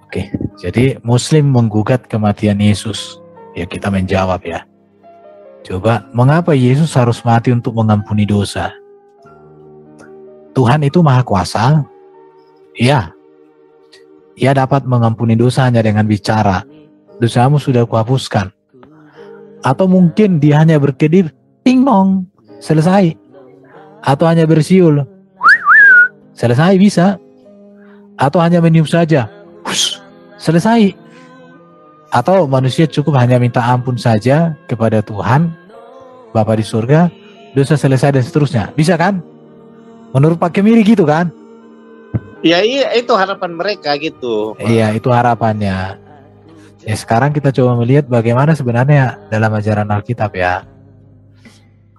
Oke, jadi Muslim menggugat kematian Yesus. Ya, kita menjawab ya. Coba, mengapa Yesus harus mati untuk mengampuni dosa? Tuhan itu maha kuasa. Ya, Ia dapat mengampuni dosa hanya dengan bicara. Dosamu sudah kuhapuskan. Atau mungkin dia hanya berkedip, ting dong, selesai. Atau hanya bersiul, selesai bisa. Atau hanya meniup saja, selesai. Atau manusia cukup hanya minta ampun saja kepada Tuhan Bapa di surga, dosa selesai dan seterusnya. Bisa kan? Menurut Pak Kemiri gitu kan? Ya iya, itu harapan mereka gitu. Iya, itu harapannya. Ya, sekarang kita coba melihat bagaimana sebenarnya dalam ajaran Alkitab ya.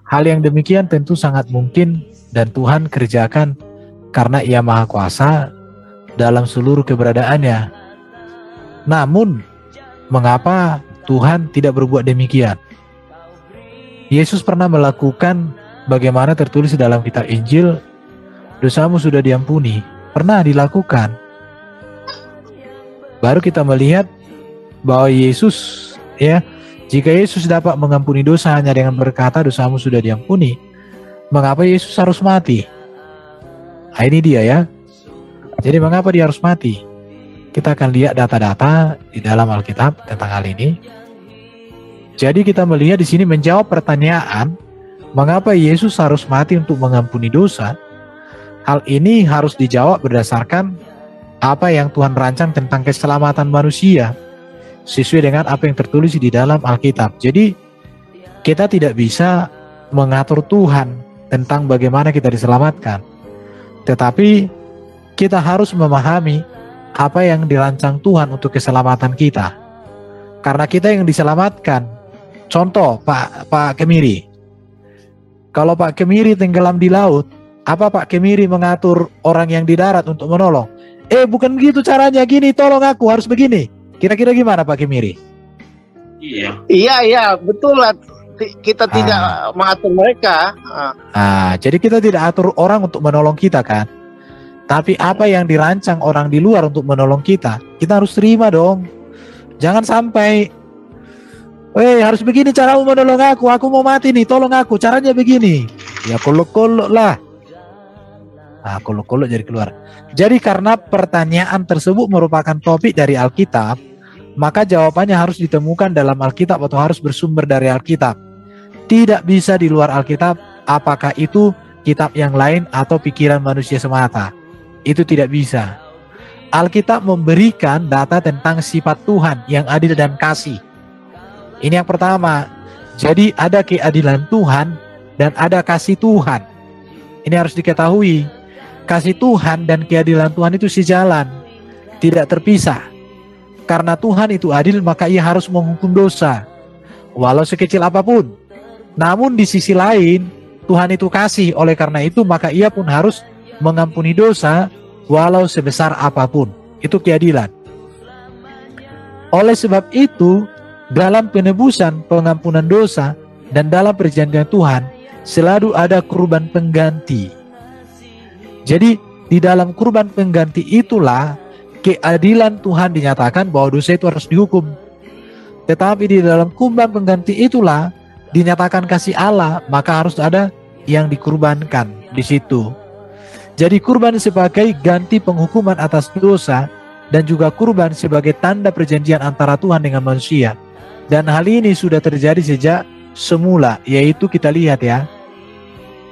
Hal yang demikian tentu sangat mungkin dan Tuhan kerjakan karena Ia maha kuasa dalam seluruh keberadaannya. Namun, mengapa Tuhan tidak berbuat demikian? Yesus pernah melakukan bagaimana tertulis dalam kitab Injil, dosamu sudah diampuni. Pernah dilakukan. Baru kita melihat bahwa Yesus, ya, jika Yesus dapat mengampuni dosa hanya dengan berkata dosamu sudah diampuni, mengapa Yesus harus mati? Nah, ini dia ya. Jadi mengapa dia harus mati? Kita akan lihat data-data di dalam Alkitab tentang hal ini. Jadi kita melihat di sini menjawab pertanyaan, mengapa Yesus harus mati untuk mengampuni dosa? Hal ini harus dijawab berdasarkan apa yang Tuhan rancang tentang keselamatan manusia, sesuai dengan apa yang tertulis di dalam Alkitab. Jadi kita tidak bisa mengatur Tuhan tentang bagaimana kita diselamatkan, tetapi kita harus memahami apa yang dirancang Tuhan untuk keselamatan kita. Karena kita yang diselamatkan. Contoh Pak Kemiri, kalau Pak Kemiri tenggelam di laut, apa Pak Kemiri mengatur orang yang di darat untuk menolong? Bukan begitu caranya, gini, tolong aku, harus begini. Kira-kira gimana Pak Kemiri? Iya, betul lah. Kita tidak mengatur mereka. Jadi kita tidak atur orang untuk menolong kita kan? Tapi apa yang dirancang orang di luar untuk menolong kita, kita harus terima dong. Jangan sampai, harus begini caramu menolong aku mau mati nih, tolong aku, caranya begini. Ya kolok-kolok lah. Kolok-kolok jadi keluar. Jadi karena pertanyaan tersebut merupakan topik dari Alkitab, maka jawabannya harus ditemukan dalam Alkitab atau harus bersumber dari Alkitab. Tidak bisa di luar Alkitab, apakah itu kitab yang lain atau pikiran manusia semata. Itu tidak bisa. Alkitab memberikan data tentang sifat Tuhan yang adil dan kasih. Ini yang pertama. Jadi ada keadilan Tuhan dan ada kasih Tuhan. Ini harus diketahui. Kasih Tuhan dan keadilan Tuhan itu sejalan, tidak terpisah. Karena Tuhan itu adil, maka Ia harus menghukum dosa, walau sekecil apapun. Namun di sisi lain, Tuhan itu kasih, oleh karena itu maka Ia pun harus mengampuni dosa, walau sebesar apapun. Itu keadilan. Oleh sebab itu, dalam penebusan, pengampunan dosa, dan dalam perjanjian Tuhan, selalu ada kurban pengganti. Jadi di dalam kurban pengganti itulah keadilan Tuhan dinyatakan bahwa dosa itu harus dihukum. Tetapi di dalam kurban pengganti itulah dinyatakan kasih Allah, maka harus ada yang dikurbankan di situ. Jadi kurban sebagai ganti penghukuman atas dosa dan juga kurban sebagai tanda perjanjian antara Tuhan dengan manusia. Dan hal ini sudah terjadi sejak semula, yaitu kita lihat ya.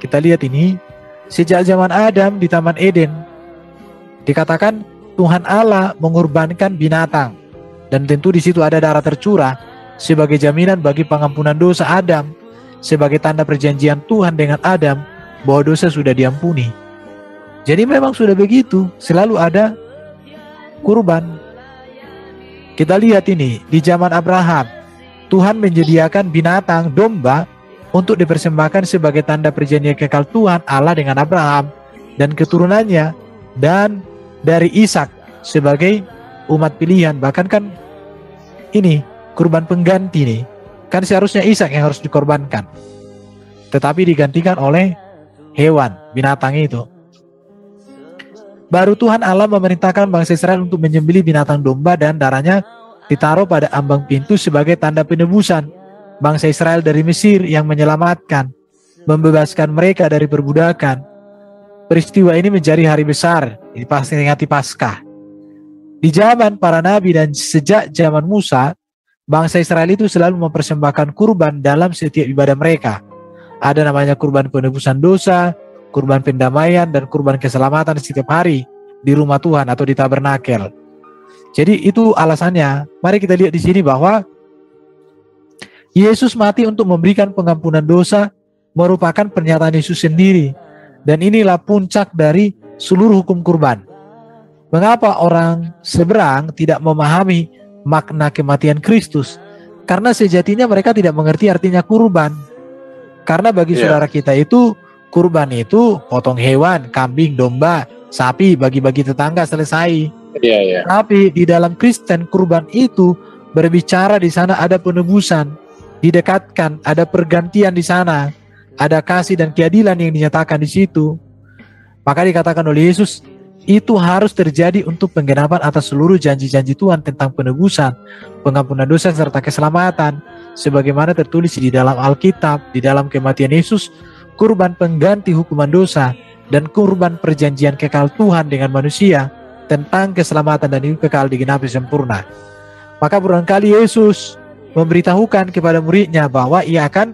Kita lihat ini sejak zaman Adam di Taman Eden. Dikatakan Tuhan Allah mengorbankan binatang, dan tentu di situ ada darah tercurah sebagai jaminan bagi pengampunan dosa Adam, sebagai tanda perjanjian Tuhan dengan Adam bahwa dosa sudah diampuni. Jadi memang sudah begitu, selalu ada kurban. Kita lihat ini di zaman Abraham, Tuhan menyediakan binatang domba untuk dipersembahkan sebagai tanda perjanjian kekal Tuhan Allah dengan Abraham dan keturunannya, dan dari Ishak sebagai umat pilihan. Bahkan kan ini kurban pengganti nih, kan seharusnya Ishak yang harus dikorbankan, tetapi digantikan oleh hewan, binatang itu. Baru Tuhan Allah memerintahkan bangsa Israel untuk menyembelih binatang domba dan darahnya ditaruh pada ambang pintu sebagai tanda penebusan bangsa Israel dari Mesir yang menyelamatkan, membebaskan mereka dari perbudakan. Peristiwa ini menjadi hari besar, diperingati Paskah. Di zaman para nabi dan sejak zaman Musa, bangsa Israel itu selalu mempersembahkan kurban dalam setiap ibadah mereka. Ada namanya kurban penebusan dosa, kurban pendamaian, dan kurban keselamatan setiap hari di rumah Tuhan atau di tabernakel. Jadi itu alasannya. Mari kita lihat di sini bahwa Yesus mati untuk memberikan pengampunan dosa merupakan pernyataan Yesus sendiri. Dan inilah puncak dari seluruh hukum kurban. Mengapa orang seberang tidak memahami makna kematian Kristus? Karena sejatinya mereka tidak mengerti artinya kurban. Karena bagi saudara kita itu, kurban itu potong hewan, kambing, domba, sapi, bagi-bagi tetangga, selesai. Tapi di dalam Kristen, kurban itu berbicara di sana ada penebusan, didekatkan, ada pergantian di sana, ada kasih dan keadilan yang dinyatakan di situ. Maka dikatakan oleh Yesus, itu harus terjadi untuk penggenapan atas seluruh janji-janji Tuhan tentang penebusan, pengampunan dosa serta keselamatan, sebagaimana tertulis di dalam Alkitab. Di dalam kematian Yesus, kurban pengganti hukuman dosa dan kurban perjanjian kekal Tuhan dengan manusia tentang keselamatan dan hidup kekal digenapi sempurna. Maka barangkali Yesus memberitahukan kepada muridnya bahwa ia akan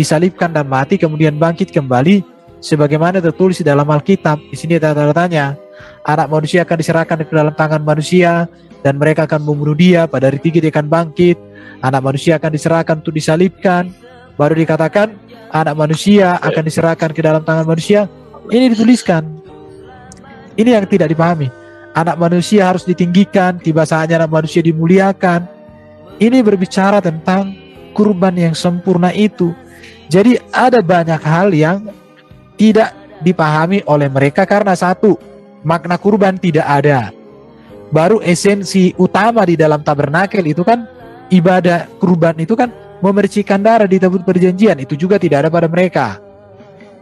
disalibkan dan mati kemudian bangkit kembali sebagaimana tertulis di dalam Alkitab. Di sini ada tanda-tandanya, anak manusia akan diserahkan ke dalam tangan manusia dan mereka akan membunuh dia, pada hari 3 dia akan bangkit. Anak manusia akan diserahkan untuk disalibkan. Baru dikatakan anak manusia akan diserahkan ke dalam tangan manusia. Ini dituliskan. Ini yang tidak dipahami. Anak manusia harus ditinggikan, tiba saatnya anak manusia dimuliakan. Ini berbicara tentang kurban yang sempurna itu. Jadi ada banyak hal yang tidak dipahami oleh mereka karena satu, makna kurban tidak ada. Baru esensi utama di dalam tabernakel itu kan ibadah kurban itu kan memercikan darah di tabut perjanjian, itu juga tidak ada pada mereka.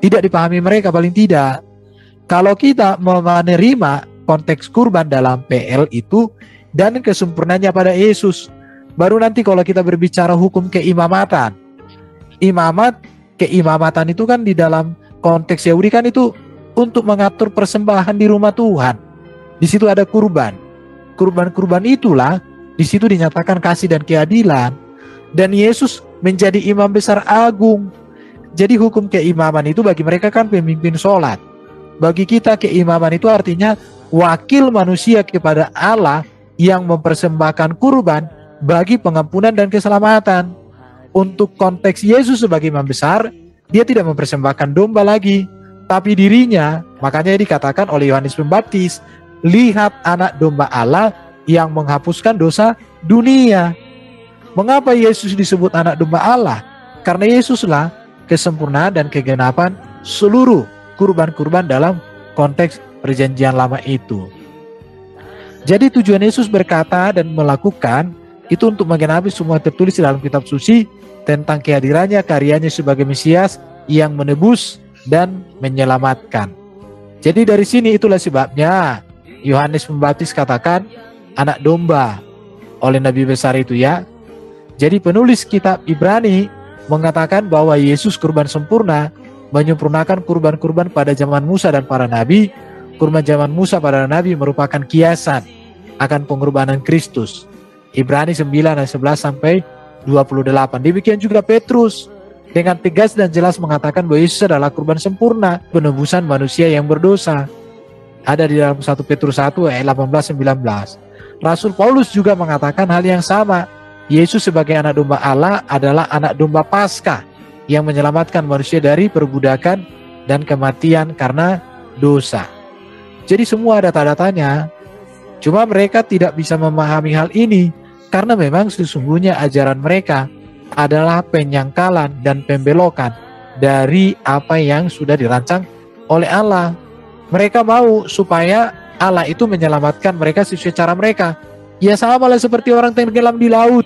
Tidak dipahami mereka paling tidak. Kalau kita menerima konteks kurban dalam PL itu dan kesempurnaannya pada Yesus, baru nanti kalau kita berbicara hukum keimamatan, keimamatan itu kan di dalam konteks Yahudi kan itu untuk mengatur persembahan di rumah Tuhan. Di situ ada kurban. Kurban-kurban itulah di situ dinyatakan kasih dan keadilan. Dan Yesus menjadi imam besar agung. Jadi hukum keimaman itu bagi mereka kan pemimpin sholat. Bagi kita keimaman itu artinya wakil manusia kepada Allah yang mempersembahkan kurban bagi pengampunan dan keselamatan. Untuk konteks Yesus sebagai imam besar, dia tidak mempersembahkan domba lagi, tapi dirinya. Makanya dikatakan oleh Yohanes Pembaptis, lihat anak domba Allah yang menghapuskan dosa dunia. Mengapa Yesus disebut anak domba Allah? Karena Yesuslah kesempurnaan dan kegenapan seluruh kurban-kurban dalam konteks perjanjian lama itu. Jadi tujuan Yesus berkata dan melakukan itu untuk menggenapi semua tertulis di dalam kitab suci tentang kehadirannya, karyanya sebagai Mesias yang menebus dan menyelamatkan. Jadi dari sini itulah sebabnya Yohanes Pembaptis katakan anak domba oleh Nabi besar itu ya. Jadi penulis kitab Ibrani mengatakan bahwa Yesus kurban sempurna, menyempurnakan kurban-kurban pada zaman Musa dan para nabi. Kurban zaman Musa pada nabi merupakan kiasan akan pengorbanan Kristus. Ibrani 9 ayat 11 sampai 28. Demikian juga Petrus dengan tegas dan jelas mengatakan bahwa Yesus adalah kurban sempurna, penebusan manusia yang berdosa. Ada di dalam 1 Petrus 1 ayat 18-19. Rasul Paulus juga mengatakan hal yang sama. Yesus sebagai anak domba Allah adalah anak domba Paskah yang menyelamatkan manusia dari perbudakan dan kematian karena dosa. Jadi semua ada tanda-tanya. Cuma mereka tidak bisa memahami hal ini karena memang sesungguhnya ajaran mereka adalah penyangkalan dan pembelokan dari apa yang sudah dirancang oleh Allah. Mereka mau supaya Allah itu menyelamatkan mereka sesuai cara mereka. Ya sama lah seperti orang tenggelam di laut.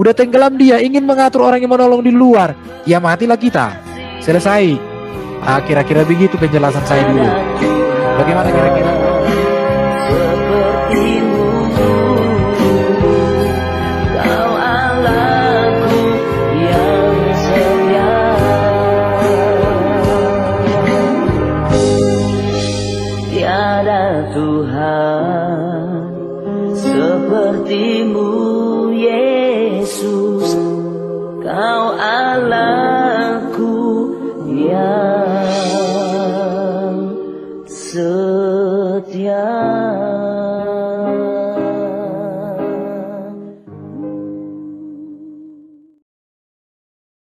Udah tenggelam dia, ingin mengatur orang yang menolong di luar. Ya matilah kita. Selesai. Kira-kira begitu penjelasan saya dulu. Bagaimana kira-kira? setia